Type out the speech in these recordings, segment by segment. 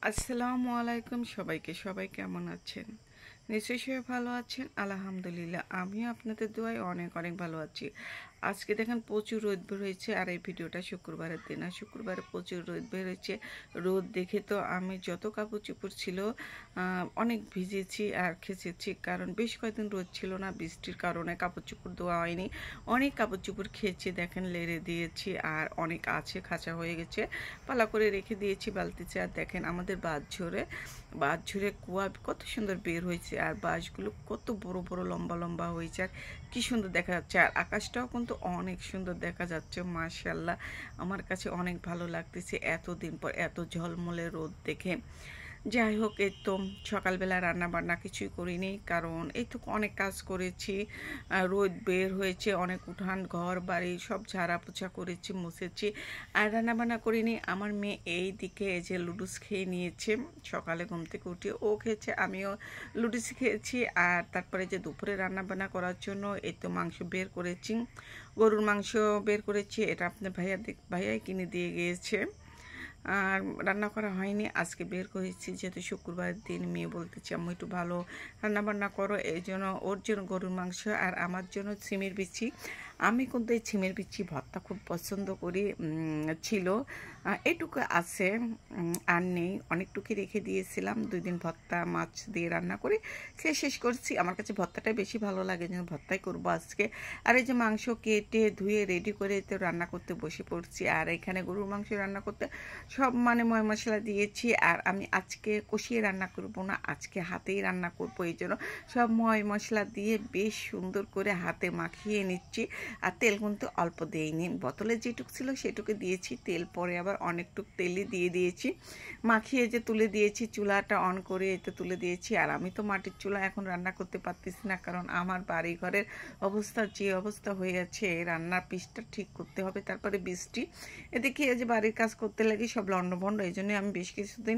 আসসালামু আলাইকুম সবাইকে। সবাই কেমন আছেন? নিশ্চয়ই সবাই ভালো আছেন। আলহামদুলিল্লাহ আমিও আপনাদের দোয়ায় অনেক অনেক ভালো আছি। আজকে দেখেন প্রচুর রোদ বের হয়েছে, আর এই ভিডিওটা শুক্রবারের দিন, আর শুক্রবারে প্রচুর রোদ বের হয়েছে। রোদ দেখে তো আমি যত কাপড় চোপড় ছিল অনেক ভিজেছি আর খেঁচেছি, কারণ বেশ কয়েকদিন রোদ ছিল না, বৃষ্টির কারণে কাপড় চোপড় ধোয়া হয়নি। অনেক কাপড় চোপড় খেয়েছি, দেখেন লেড়ে দিয়েছি, আর অনেক আছে খাঁচা হয়ে গেছে, পালা করে রেখে দিয়েছি বালতিতে। আর দেখেন আমাদের বাঁধ ঝরে কুয়া কত সুন্দর বের হয়েছে, আর বাঁশগুলো কত বড় বড় লম্বা লম্বা হয়েছে, আর কি সুন্দর দেখা যাচ্ছে। আর আকাশটাও কিন্তু অনেক সুন্দর দেখা যাচ্ছে, মাশাআল্লাহ। আমার কাছে অনেক ভালো লাগতেছে এতদিন পর এত ঝলমলে রোদ দেখে। যাই হোক, এই তো সকালবেলা রান্না বান্না কিছুই করিনি, কারণ এই তো অনেক কাজ করেছি। রোদ বের হয়েছে, অনেক উঠান ঘর বাড়ি সব ঝাড়া পোছা করেছি, মুছেছি, আর রান্না বান্না করিনি। আমার মেয়ে এই দিকে এই যে লুডুস খেয়ে নিয়েছে, সকালে ঘুম থেকে উঠে ও খেয়েছে, আমিও লুডুস খেয়েছি। আর তারপরে যে দুপুরে রান্না বান্না করার জন্য এই তো মাংস বের করেছি, গরুর মাংস বের করেছি। এটা আপনার ভাইয়াই কিনে দিয়ে গিয়েছে, আর রান্না করা হয়নি। আজকে বের করেছি যেহেতু শুক্রবারের দিন, মেয়ে বলতেছি আম্মু একটু ভালো রান্না বান্না করো, এই জন্য ওর জন্য গরুর মাংস আর আমার জন্য সিমের বিচি। আমি কিন্তু এই সিমের বিচি ভর্তা খুব পছন্দ করি, ছিল এটুকু আছে, আর নেই। অনেকটুকু রেখে দিয়েছিলাম, 2 দিন ভর্তা মাছ দিয়ে রান্না করে খেয়ে শেষ করছি। আমার কাছে ভর্তাটাই বেশি ভালো লাগে, যেন ভর্তাই করবো আজকে। আর এই যে মাংস কেটে ধুয়ে রেডি করে তো রান্না করতে বসে পড়ছি। আর এখানে গরুর মাংস রান্না করতে সব ময় মশলা দিয়েছি, আর আমি আজকে কষিয়ে রান্না করব না, আজকে হাতেই রান্না করব। এই জন্য সব ময় মশলা দিয়ে বেশ সুন্দর করে হাতে মাখিয়ে নিচ্ছি। আর তেল কিন্তু অল্প দিইনি, বোতলে যেটুক ছিল সেটুকু দিয়েছি, তেল পরে আবার অনেকটুক তেলই দিয়ে দিয়েছি। মাখিয়ে যে তুলে দিয়েছি, চুলাটা অন করে এতে তুলে দিয়েছি। আর আমি তো মাটির চুলা এখন রান্না করতে পারতেছি না, কারণ আমার বাড়ি ঘরের অবস্থা যে অবস্থা হয়ে আছে, রান্নার পিসটা ঠিক করতে হবে। তারপরে বৃষ্টি, এদিকে এই যে বাড়ির কাজ করতে লাগে সব লন্ডভন্ড, এই জন্য আমি বেশ কিছুদিন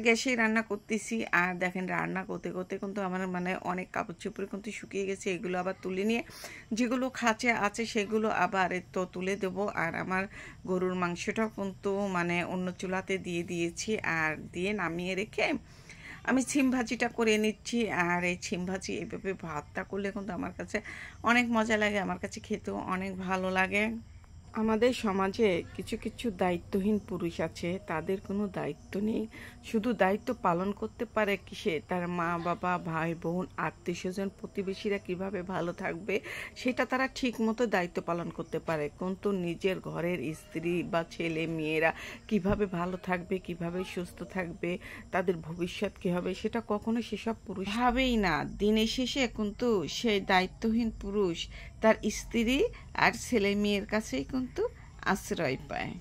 গ্যাসেই রান্না করতেছি। আর দেখেন রান্না করতে করতে কিন্তু আমার অনেক কাপড় চোপড় কিন্তু শুকিয়ে গেছে, এগুলো আবার তুলে নিয়ে যেগুলো খাঁচে আছে সেগুলো আবার তো তুলে দেবো। আর আমার গরুর মাংসটাও কিন্তু অন্য চুলাতে দিয়ে দিয়েছি, আর দিয়ে নামিয়ে রেখে আমি ছিম ভাজিটা করে নিচ্ছি। আর এই ছিম ভাজি এইভাবে ভাতটা করলে কিন্তু আমার কাছে অনেক মজা লাগে, আমার কাছে খেতেও অনেক ভালো লাগে। আমাদের সমাজে কিছু কিছু দায়িত্বহীন পুরুষ আছে, তাদের কোনো দায়িত্ব নেই, শুধু দায়িত্ব পালন করতে পারে কিসে, তার মা বাবা ভাই বোন আত্মীয় স্বজন প্রতিবেশীরা কিভাবে ভালো থাকবে সেটা তারা ঠিক মতো দায়িত্ব পালন করতে পারে, কিন্তু নিজের ঘরের স্ত্রী বা ছেলে মেয়েরা কিভাবে ভালো থাকবে, কিভাবে সুস্থ থাকবে, তাদের ভবিষ্যৎ কী হবে, সেটা কখনো সেসব পুরুষ ভাবেই না। দিনের শেষে কিন্তু সেই দায়িত্বহীন পুরুষ তার স্ত্রী আর ছেলে মেয়ের কাছেই কিন্তু আশ্রয় পায়।